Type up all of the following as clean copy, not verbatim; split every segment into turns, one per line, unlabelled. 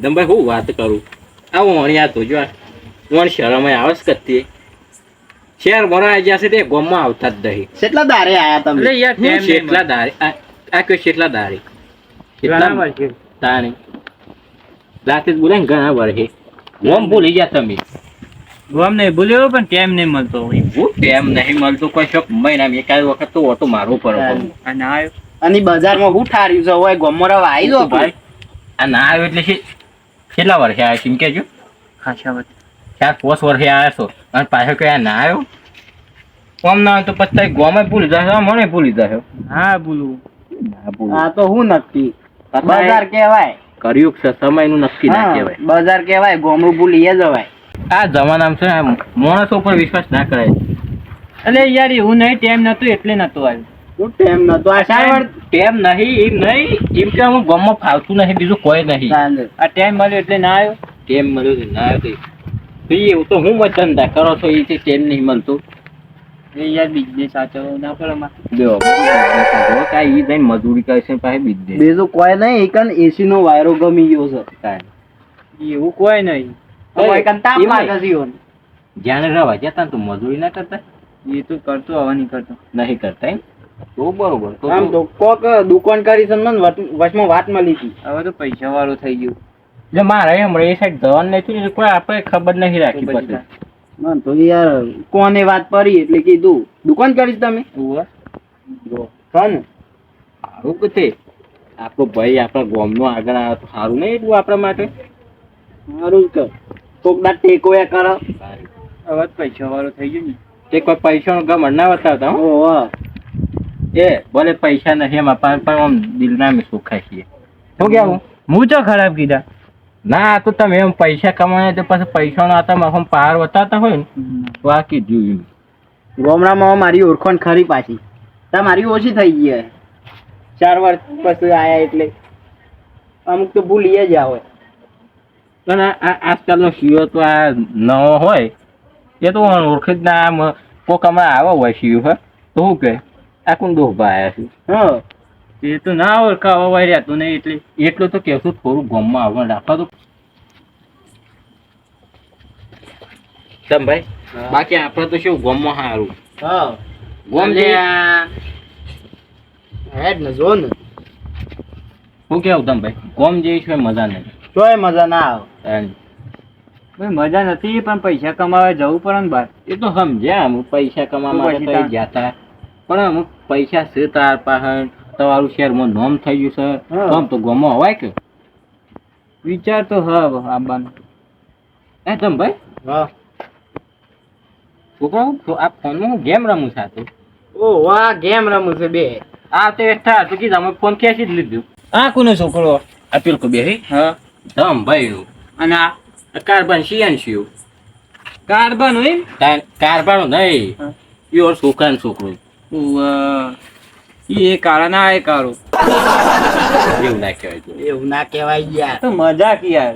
દમભાઈ હું વાત કરું આવું વણ્યા તો જો વણ શરમ આવસ કરતી શેર ભરાઈ જશે તે ગોમમાં આવતા જ નહીં.
કેટલા દારે આયા તમે?
એટલે યાર ટાઈમ કેટલા દારી આ કોઈ કેટલા દારી કેટલા વર્ષે તાણી રાતે જ બોલાય ને ઘણા વર્ષે ગોમ ભૂલી ગયા તમે.
ગોમ નહીં ભૂલ્યો પણ ટાઈમ નહીં મળતો
હું ટાઈમ નહીં મળતો કોઈ શોખ મહિના એકાદ વખત તો ઓટો મારવો પડે.
અને આવ્યો
અને બજારમાં હું ઠાર્યું છે હોય ગોમમાં આવી દો
ભાઈ આ ના આવ્યો એટલે કેટલા વર્ષે આવ્યો છે એમ કેજો.
ખાસા વાત
4-5 વર્ષે આવ્યા છો અને પાછો કઈ ના આવ્યો કોમ ના હોય તો પછી ગોમે ભૂલી જશો મને ભૂલી જશો.
હા બોલું
આ તો હું નક્કી બજાર કહેવાય
કર્યું છે સમયનું નક્કી ના કહેવાય.
બજાર કહેવાય ગોમડું ભૂલી જવાય.
આ જમાનામાં છે માણસો ઉપર વિશ્વાસ ના કરાય.
એટલે યાર એવું નહીં ટાઈમ નતું એટલે નતું આવ્યું.
ટેમ નતો આ શાર
ટેમ નહીં એમ કે હું ગોમમાં ફાવતું નહીં બીજું કોઈ નહીં.
આ ટાઈમ મળ્યો એટલે ના આવ્યો.
ટેમ મળ્યો ના આવ્યો તો એવું તો હું ધંધા કરો છો એ ટેમ નહીં મળતું.
એ યાર બિઝનેસ સાચવવો ના પડે મારે.
જો કાંઈ જઈને મજૂરી કરે છે પાસે બિઝનેસ
બીજું કોઈ નહીં એકન એસી નો વાયરો ગમી ગયો છે.
એવું કોઈ નહીં.
તાપ લાગે છે.
જ્યાં રવા જતા તો મજૂરી ના કરતા
એ તો કરતો હવે નહીં કરતો.
નહીં કરતા એમ તો બરોબર. તો
આમ તો કોક દુકાન કરી છે મને વચમાં વાત મળી હતી.
હવે તો પૈસા વાળો થઈ ગયો.
એટલે મારે હમણાં એ સાઈડ જવાનું નથી કોઈ આપણે ખબર નહીં રાખી પછી.
મને તો યાર કોને વાત પડી એટલે કીધું દુકાન કરીશ તમે.
સારું કે આપણો ભાઈ આપણા ગામનો આગળ આવે તો સારું નહીં એટલું આપણા માટે.
સારું કે કોક ના ટેકો એ કરો.
હવે પૈસા વાળો થઈ ગયો ને
તે કોઈ પૈસાનો ગમણ ના બતાવતા.
ઓહો
એ ભલે પૈસા નથી એમાં પણ આમ દિલના અમે સુખાય છીએ. શું કેવું
હું તો ખરાબ કીધા.
ના તો તમે એમ પૈસા કમાયા તો પછી પૈસાનો આતા પાર બતાવતા હોય ને તો આ કીધું
ગામડામાં મારી ઓળખાણ ખરી પાછી તમારી ઓછી થઈ ગઈ 4 વર્ષ પછી આયા એટલે અમુક તો ભૂલી જ હોય.
પણ આજકાલનો સીઓ તો આ નવો હોય એ તો ઓળખી જ ના કોક હમણાં આવો હોય સીઓ હોય તો શું કહે આ કોણ દોહબા આવ્યા છે.
એ તો ના ઓળખાવા વાય રહેતો નહીં એટલે
એટલું તો કહેશું થોડું ગામમાં આવવાનું રાખવા તો તમ ભાઈ. બાકી આપણે તો શું ગામમાં સારું ગામ જે
હેડ ને જો ને
શું કેવું તમ ભાઈ ગામ જેવી છે મજા નહીં.
તોય મજા ના આવે.
ભાઈ મજા નથી પણ પૈસા કમાવા જવું પડે ને બહાર.
એ તો સમજ્યા અમુક પૈસા કમાવા માટે જતા પણ અમુક પૈસા છે તાર પાસે તમારું શહેરમાં નોમ થઈ ગયું છે આમ તો ગામમાં હોય કે
વિચાર તો હા આવવાનો.
એ તમ ભાઈ છોકરાઓ આ ફોનમાં હું ગેમ રમું સાથે.
ઓ વાહ ગેમ રમું છે બે.
આ તે એઠા તો કીધા અમે ફોન ખેંચી જ લીધું.
આ કોનો છોકરો?
આ પેલું બે
હા
ધમ ભાઈ નું
અને આ
કાર્બન શિયાન શિયું
કાર્બન હોય
કાર્બન નહીં યોર છોકરા છોકરો
એ કાળા ના એ કાળો
એવું ના કહેવાય.
એવું ના કહેવાય યાર.
તો મજાક યાર.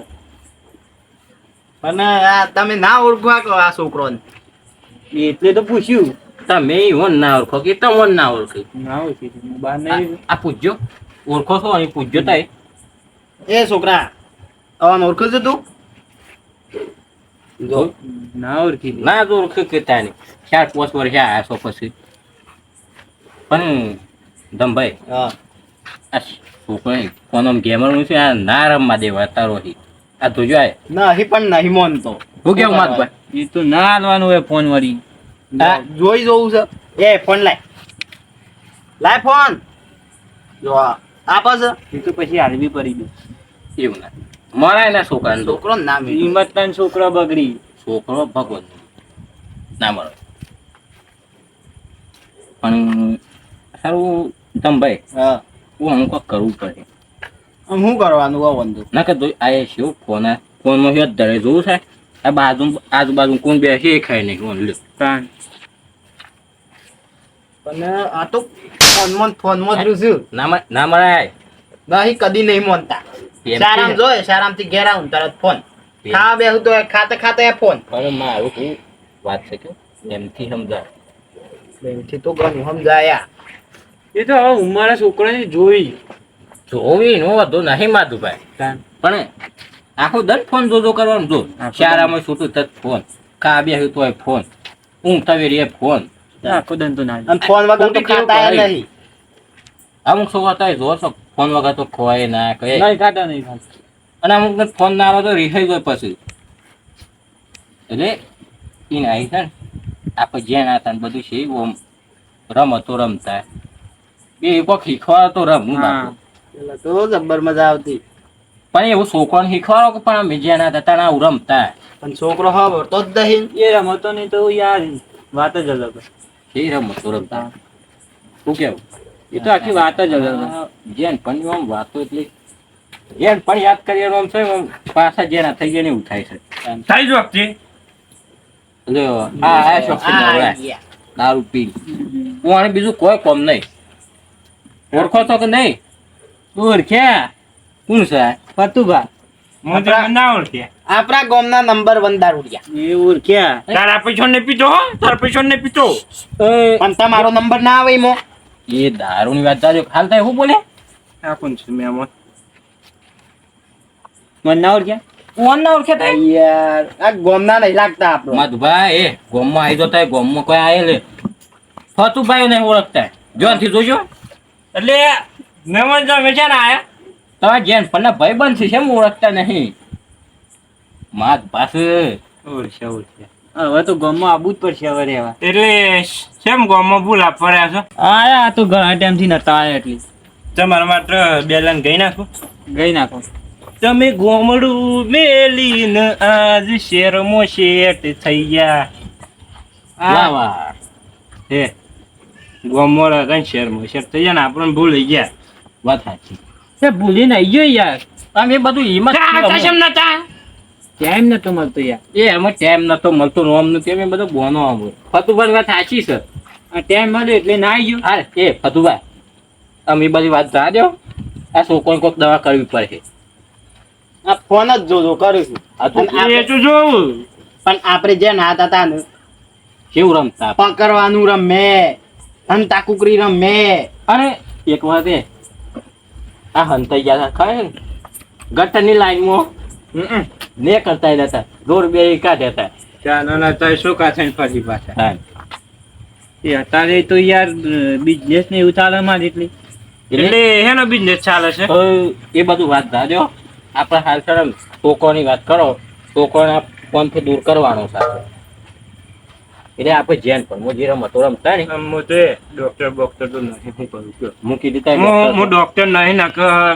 પણ આ તમે ના ઓળખવા કહો આ છોકરોને.
એટલે તો પૂછ્યું.
તમે ઈવન ના ઓળખો કે તમને ના ઓળખી
ના ઓળખી બહાર નહીં.
આ પૂછજો ઓળખો છો અને પૂછજો તાય.
એ છોકરા અવાન ઓળખું છે તું? જો
ના ઓળખી
ના તો ઓળખી કે તાની 4-5 વર્ષે આવ્યા છો પછી પણ ધમભાઈ આ છોકરો ફોન ગેમર છે આ ના રમવા દેવા તારો આ તો જો
નહીં પણ નહીં મોનતો.
હું કેવું માત ભાઈ
એ તો ના હાલવાનું હોય ફોન વળી.
જોઈ જોવું છે. એ ફોન લાય ફોન જો આપે છે.
એ તો પછી હાલવી પડી ગયું.
એવું ના મરાય ના છોકરા
છોકરો નામ
હિંમતના છોકરા બગડી.
છોકરો ભગવાન ના મળે પણ સારું ધમભાઈ હું અમુક કરવું પડે.
શું કરવાનું આવવાનું
ના કે આ શું ફોનમાં હેત ધરે જોવું છે આ આજુબાજુ કોણ બેસી એ ખાઈ નહીં કોણ લે
પણ
આ તો ફોનમાં જ રહ્યું
ના મરાય
નહીં કદી નહીં મોનતા. સારામ જોય સારામ થી ઘેર આવું તરત ફોન ખાવા બેહું તો ખાતે ખાતે ફોન.
પણ મારું શું વાત છે કે એમથી સમજાય
એમથી તો ઘણું સમજાયા.
એ તો હવે ઉંમરના છોકરાને જોવી
જોવી નો વધુ નહીં માતું ભાઈ પણ આખો દર ફોન જોજો કરવાનો જો
આખો
શાળામાં છૂટું થત ફોન ખા બેહ્યું તોય ફોન ઊંઘ થવી રે ફોન
આખો દન તો ના
અને ફોન વગર તો ખાતા ય નહીં.
અમુક છોકરા તો જો છો ફોન વગર તો ખવાય ના કહે
નહીં ખાતા નહીં ખાતા.
અને અમુક ને ફોન ના આવે તો રિહાઈ જાય પછી એટલે ઈને આવી છે ને આપણે જ્યાં હતા ને બધું છે એવું આમ રમતો રમતા બે કોક શીખવાડો તો રમવું
હા.
બાપુ.
પેલા તો જબ્બર મજા આવતી.
પણ એવું છોકરાને શીખવાડો કે પણ અમે જ્યાં હતા ત્યાં આવું રમતા
પણ છોકરો હવે તો જ નહીં.
એ રમતો નહીં તો યાર વાત જ અલગ હોય.
એ રમતો રમતા શું કેવું
એ તો આખી વાત જ અલગ હોય.
જેન પણ આમ વાતો એટલી જેન પણ યાદ કરીએ આમ છે આમ પાછા જેના થઈ ગયા ને એવું થાય છે
થઈ જ વખતે
એટલે આ શોખ
આ
નવરાય
ગયા.
દારૂ પી હું આને બીજું કોઈ કોમ નહીં ઓળખો તો કે નહીં
ઓળખ્યા
કોણ છે
ફતુભા
હું તમને ના ઓળખે
આપણા ગામના નંબર 1 દારૂડિયા.
એ ઓળખ્યા.
તારા પૈસો ને પીતો હો તારા પૈસો ને પીતો
પણ તમારો નંબર ના આવે એમાં.
એ દારૂની વાત જાજો હાલ થાય શું બોલે
આ કોણ છે મેમો
મને ના ઓળખ્યા.
કોણ ના ઓળખે થાય
યાર આ ગામના નહીં લાગતા આપણો.
મધભાઈ એ ગોમમાં આવી તો થાય ગોમમાં કોઈ આયેલે ફતુભાઈ નહીં ઓળખતા જોનથી જોજો
એટલે મેમન જો વેચાણ આયા
તમારે જેન પણ ભાઈ બંધ છે કેમ ઓળખતા નહીં માત પાસે
ઓળખ્યા ઓળખ્યા. હવે તો ગામમાં આવવું જ પડશે હવે રહેવા.
એટલે કેમ ગામમાં ભૂલ આપવા છો
આયા તો ઘણા ટાઈમથી નતા આયા એટલી
તમારા માટે બેલન ગઈ નાખો
ગઈ નાખો.
તમે ગોમડું મેલીને આજ શેરમાં શેઠ થઈ ગયા
વાહ વાહ
હે ગોમડ હતા ને શેરમાં શેઠ થઈ ગયા ને આપણને ભૂલી ગયા
વાત સાચી
તે ભૂલી નહીં ગયો યાર.
તમે બધું હિંમત
કેમ નતા
ટાઈમ નતો મળતો યાર.
એ એમાં ટાઈમ નતો મળતો નોમ નથી અમે બધો બોનો આવો ફતુભાઈ વાત સાચી છે
આ ટાઈમ મળ્યો એટલે ના આવી ગયો.
હા એ ફતુભાઈ અમે બધી વાત જા દો આ છોકરાને કોઈક દવા કરવી પડે
આ ફોન જ જોજો કરીશું.
આ તો
અને
એ
આપણે-
તો જોવું
પણ આપણે જે નાત હતા ને
કેવું રમતા
પકડવાનું રમે, હંતા કુકરી રમે.
અરે એક વાત એ આ હંતાઈ ગયા હતા ખબર ને ગટરની લાઈનમાં ને કરતા હતા દોર બે કાઢ્યા હતા
ચાલો ના તો શું કાથે ફરી પાછા.
હા
એ અત્યારે તો યાર બિઝનેસ ને એવું ચાલે માં એટલી.
એટલે હેનો બિઝનેસ ચાલે છે
તો એ બધું વાત ધાર્યો આપણે હાલ સર છોકરાની વાત કરો છોકરાને ફોનથી દૂર કરવાનો સાથે એટલે આપણે જેન પણ હું જે રમતો રમતા ને
હું તો ડોક્ટર બોક્ટર તો નહીં હું કરું છું
મૂકી દીધા
હું ડોક્ટર નહીં ના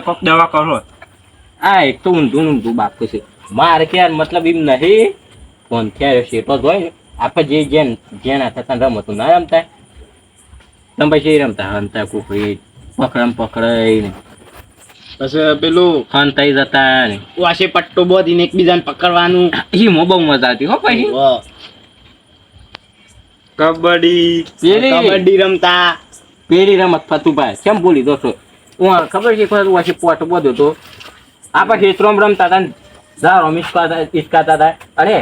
કોઈક દવા કરો
આ એક તો ઊંધું ઊંધું બાપુ છે મારે ક્યાં મતલબ એમ નહીં ફોન ક્યારે શેટો જ હોય ને આપણે જે જેન જેના થતા રમતો ના રમતા તમે પછી રમતા હંતા કુકરી પકડમ પકડાઈને
પછી પેલું
હંતાઈ જતા ને
વાસે પટ્ટો બોધીને એકબીજાને પકડવાનું.
એમાં બહુ મજા આવતી હો પછી
વાહ.
કબડ્ડી
પેલી
કબડ્ડી રમતા.
પેલી રમત ફતુભાઈ કેમ ભૂલી દો છો હું ખબર છે ખબર વાસી પોટ બધો તો આપણે ખેતરોમાં રમતા હતા ને ઝાડો ઈસકાતા હતા અરે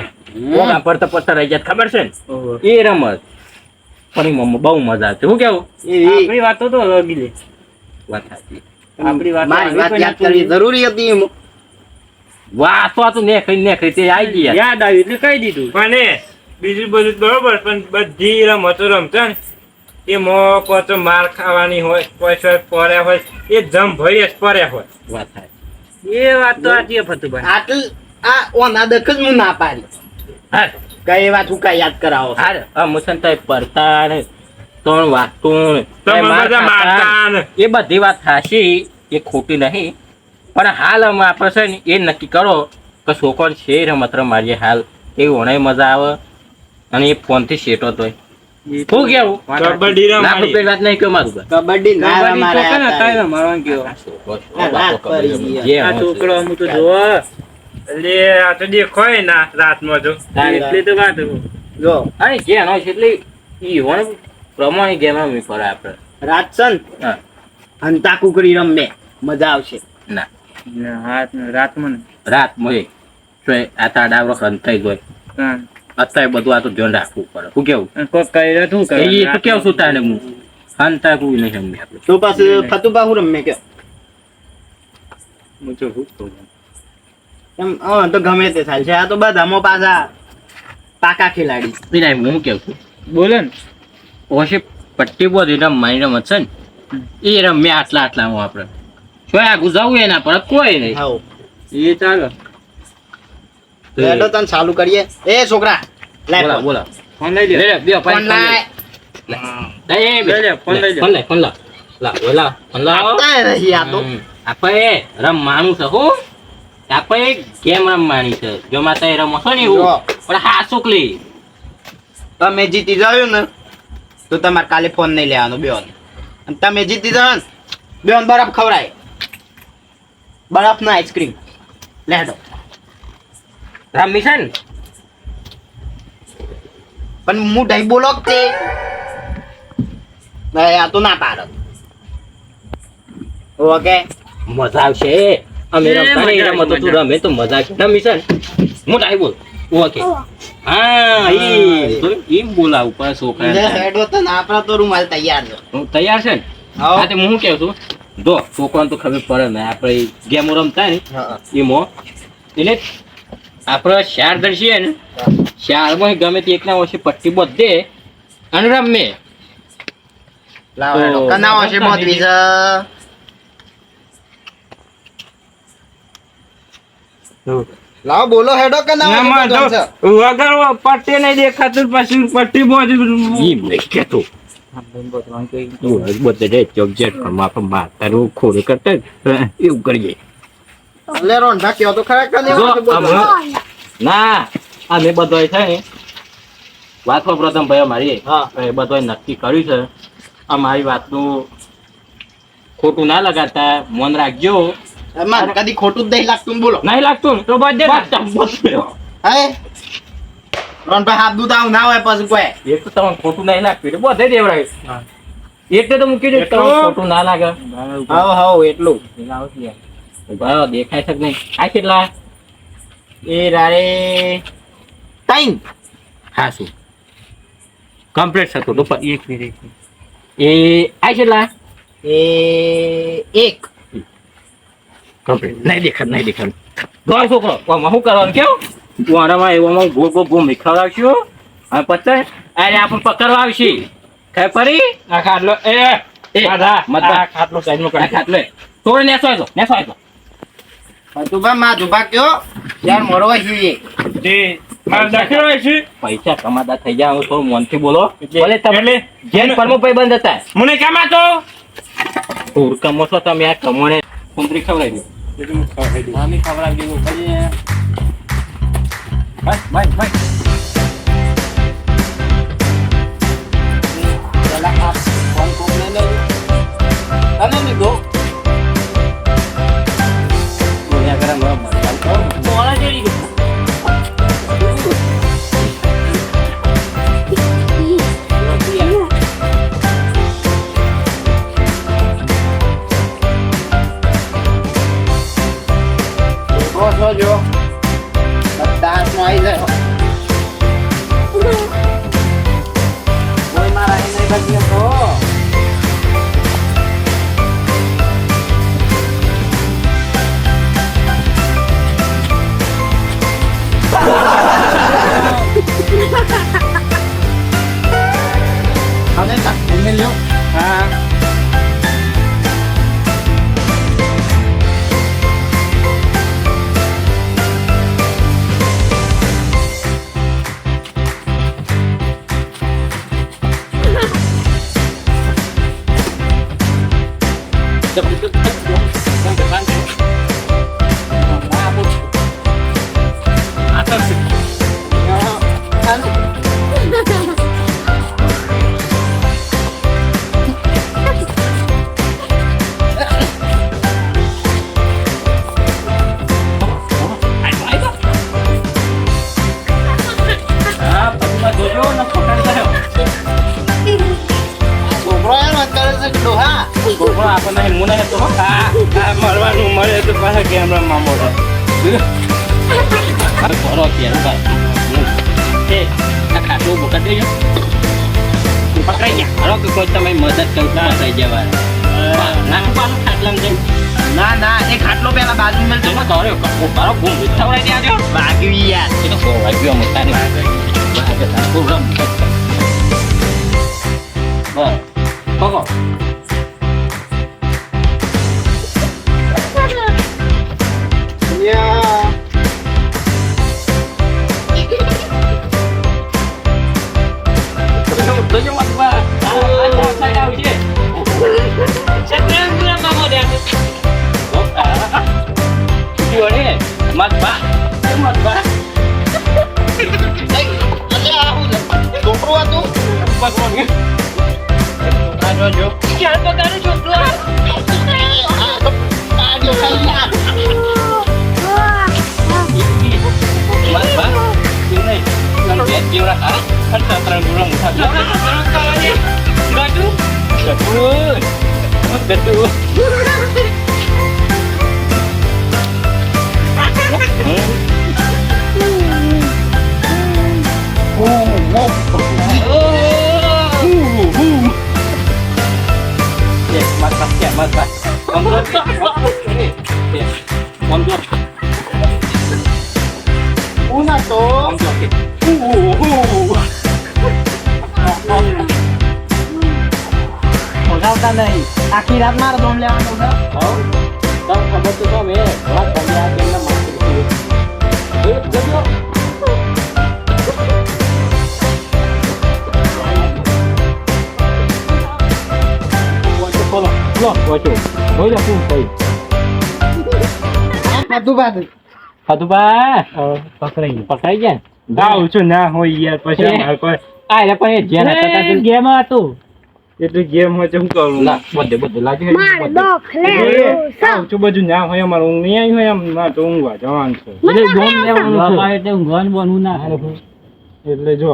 ઓગા પડતા પડતા રહી જાય ખબર છે ને એ રમત પણ એમાં બહુ મજા આવતી શું કેવું
એવી
આપણી વાતો તો અલગ લે.
વાત સાચી
આપણી વાત
મારી વાત યાદ કરવી જરૂરી હતી એમ.
વાહ તો આ તો નેખરી તે આવી ગયા
યાદ આવ્યું એટલે કહી દીધું.
પણ એ બીજું બધું બરોબર પણ બધી રમતો રમતા ને એ મોકો તો માર ખાવાની હોય પૈસા પડ્યા હોય એ જમ ભરી જ પડ્યા હોય
વાત સાચી
એ વાત તો સાચી ફતુભાઈ.
આટલ આ ઓના દખ જ હું ના પાડી.
હા
કઈ વાત હું કઈ યાદ કરાવો.
હાર આ મુસંતાઈ પડતા ને ત્રણ વાગતું ને
તમે
માર
બધા
ખાતા
મારતા
ને.
ને
એ બધી વાત સાચી એ ખોટી નહીં પણ હાલ અમે આપણે છે ને એ નક્કી કરો કે છોકરો છે રમત રમાડીએ હાલ એ ઓણે મજા આવે અને એ ફોનથી શેટો તોય શું કેવું
કબડ્ડી
લાખ
રમાડી
રૂપિયાની વાત નહીં કે મારું ભાઈ.
કબડ્ડી ના
કબડ્ડી તો છે ને
રમાડ્યા
અત્યારે રમાડવાનું કયો.
આ છોકરો છે,
આ રાત
બાપો કબડ્ડી
પડી
રમે. જે
આ
હોય
છોકરો
છે.
અમુક તો જોવો.
એટલે આ તો દેખાય ના રાતમાં તો
એટલી તો વાત.
જો
અરે જે હોય છે એટલે ઈ હોય પ્રમાણે ગેમ રમવી પડે આપણે
રાતસન
હા
હંતા કુકરી રમે મજા આવશે.
ના
રાતમાં ને.
રાત મળે તો આ તાર ડાવરો હંતાઈ જ હોય
હા.
અત્યારે બધું આ તો ધ્યાન રાખવું પડે શું કેવું
અને કોક કર્યો શું કરે?
એ તો કેવું શું તારે હું હંતા કોઈ નહીં રમી આપણે
તો પછી ફતુબા હું રમે કયો.
હું તો શું કહું?
એમ તો ગમે તે થાય છે. આ તો બધામાં પાછા પાકા ખેલાડી.
એટલે હું કેવું છું
બોલો ને.
ઓછી પટ્ટી બોધી રમવાની રમત છે ને એ રમ્યા આટલામાં આપણે શું આગું જવું એના પર કોઈ નહીં.
હાઉ
એ ચાલો.
લેડો તને ચાલુ કરીએ. એ છોકરા લાય
બોલા
ફોન.
બોલા
ફોન લઈ લે.
લે લે બે
ફોન
પાંચ
લાય.
લઈ લે, ફોન લઈ લે.
ફોન લે ફોન લા લા બોલા ફોન લા
આપતા નહીં આ તો.
આપણે રમવાનું છે હો આપણે ગેમ રમવાની છે જો માતા રમો છો ને એવું
જો.
પણ હા સુકલી
તમે જીતી જાવ ને તો તમારે કાલે ફોન નહીં લેવાનો બેન. અને તમે જીતી જાવ ને બેન બરફ ખવડાય. બરફ ના આઈસ્ક્રીમ લેડો.
રમી છે ને
પણ હું ઢઈ બોલો કે તે નહીં, આ તો ના પાડો. ઓકે
મજા આવશે અમે
એ
રમતા ને
મજા
રમતો
આવશે,
તું
મજા.
રમે તો મજા આવશે રમી છે ને મોટા આઈ બોલ ઓકે હા એમ બોલાવું પણ છોકરા
હેડો તો ના આપણા તો રૂમાલ તૈયાર છે.
હું તૈયાર છે ને
હાઉ.
હા તે હું શું કહું છું જો છોકરાને તો ખબર પડે ને આપણે ગેમો રમતા ને
હા.
એમાં એટલે આપણે શાર દર્શીએ ને શારમાં ગમે તે એકના વર્ષે પટ્ટી બધે અને રમે
લાવો
તો
હેડો. કનાવા છે બોધવી છે. લાવો બોલો હેડો કનાવા છે
ના,
બોધવાનું છે.
વગર પટ્ટી નહીં દેખાતું પછી પટ્ટી બોધી
એમ નહીં કહેતો બધે રે ચોકજેટ પણ આપણે મારતા રહું ખોડું કરતા ને, એવું કરીએ
લે રોંઢા કયો તો ખરેખર નહીં
જો,
આવડતું બોલવાનું.
ના અમે બધોય છે ને વાતમાં પ્રથમ ભાઈ અમારી
હા.
એ બધોય નક્કી કર્યું છે અમારી વાતનું ખોટું ના લગાડતા મન રાખજો
એમાં કદી ખોટું જ નહીં લાગતું ને બોલો.
નહીં લાગતું ને તો બધે
હે રોંઢા હાથ દૂધ ના હોય પછી કોઈ.
એક તો તમને ખોટું નહીં લાગતું એટલે બધે દેવડાવ્યું એટલે તો મૂકી દઉં
એટલું?
તમને ખોટું ના લાગે
હાઉ હાઉ એટલું.
ઉભા દેખાય છે કે નહીં આ કેટલા
એ રારે તૈન.
હા શું કમ્પ્લીટ થતું તો પણ
એક મિનિટ.
એ આ કેટલા
એ એક.
કમ્પ્લીટ નહીં દેખાડ દોડ છોકરો આમાં શું કરવાનું કેવું વારામાં એવામાં ગોળ ગોળ ગોળ મીખડાવશું અને પછી અરે આપણે પકડવા આવશે ખબર પડી
આ ખાટલો
એ
આધા
મત
આ ખાટલો સાઈડમાં કરી
ખાટલે થોડો નેસો આવ્યો
તું બા માં જુબા કયો યાર મોરો હોય
તે મારે દક્ષિણ હોય છે
પૈસા કમાતા થઈ જાય હું થોડું મનથી બોલો
એટલે-
ભલે તમે
એટલે-
જેન પરમો ભાઈ બંધ હતા
મને કામ હતો
થોડું કમો છો તમે આ કમોને કુંતરી ખવડાવી દો આમી ખવડાવી દેવું પછી બસ બસ બસ પેલા આ ફોન કોકને લઈ અને લીધો બોલ્યા કરે મારા મરચાં તો ઓલા જેડી
જો બધા હાથમાં આવી જાય. કોઈ મારા અહીં નહીં બચી તો હવે તમે લ્યો.
હા
છોકરો યાર વાત કરે છે કે ડોહા.
આ મળવાનું મળે તો પાછા કેમ રમવા મળે
તમે મદદ કરું પકડાઈ જવા
ના ના એ ખાટલો પેલા બાજુ મેલજો.
તો અરે મારો ગુમ વિથાવડાઈ દેજો
વાગ્યું યાર.
એ તો વાગ્યો મોટા ને વાગે તારું રમ બસ પકો
યા.
તો જો મત બા આ સાઈડ આવજે સત્રમ પૂરા મામો દે જોડે મત બા
અલ્યા આવું છોકરો હતું.
પકડો
આ જોજો.
ક્યાં પકડો છોકરો મત બા તું નહીં તને બે જેવડા હા ખર્ચા ત્રણ ગુરમ ઉઠા ગાડુ ગટુ
Una, dos.
ખોટાવતા નહીં આખી રાત મારે દોમ લેવાનું છે
ખબર તો તો મેં વાત કરી આ કેમના માથે જજો બોલો બોલો બોલો બોલો શું થઈ ફતુબા પકડાઈ ગયા
આવું છું ના હોય યાર પછી અમારે કોઈ
આ રે પણ એ જેના કરતા
ગેમ હતું
એટલું ગેમ હોય તો શું કરું
ના બધે લાગે
આવું છું બધું ના હોય અમારે ઊંઘ નહીં આવી હોય એમ ના તો ઊંઘવા જવાનું છે
એટલે ગોમ લેવાનું છે
એટલે ઊંઘવાનું બનવું ના
એટલે જો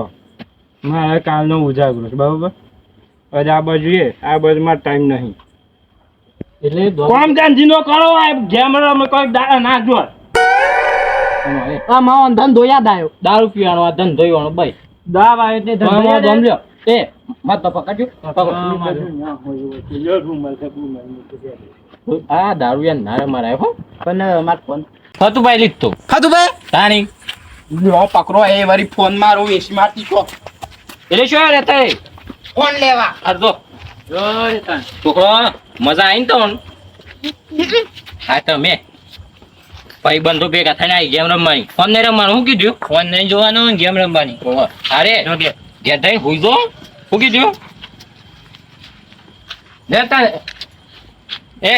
મારે કાલનો ઉજાગરો છે બરાબર હવે આ બાજુ માં ટાઈમ નહીં
એટલે
કોમ ગાંધી નો કરો આ ગેમ રમે કોઈ દાડા ના જો
આ મારો ધંધો યાદ આવ્યો
દારૂ પીવાનો આ ધંધો વાનો ભાઈ
દાવ આવે એટલે ધંધો
ધંધો
યાદ આવ્યો.
જમલ્યો એ મત તો પકડજો આ દારૂ યાર નારે મારે હો
પણ મારો ફોન
ફતુભાઈ લીધો
ફતુભાઈ
તાણી
લો પકડો એ વરી ફોન મારો એસી મારતી છો.
એટલે શું રે તે
ફોન લેવા.
અરજો છોકરો મજા આવી ને તો હા તો મેં ભાઈ બંધુ ભેગા થઈને આવી ગેમ રમવાની ફોન નહીં રમવાનું શું કીધું
ફોન નહીં જોવાનો ગેમ રમવાની
અરે ઘેર થઈને હુઈ જો શું કીધું લેતા એ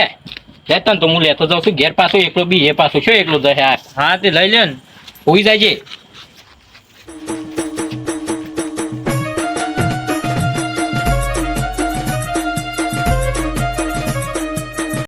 લેતા તો હું લેતો જાઉં છું ઘેર પાછો એકલો બી એ પાછો શું એકલો જાય
હા તે લઈ લે ને
હુઈ જાય છે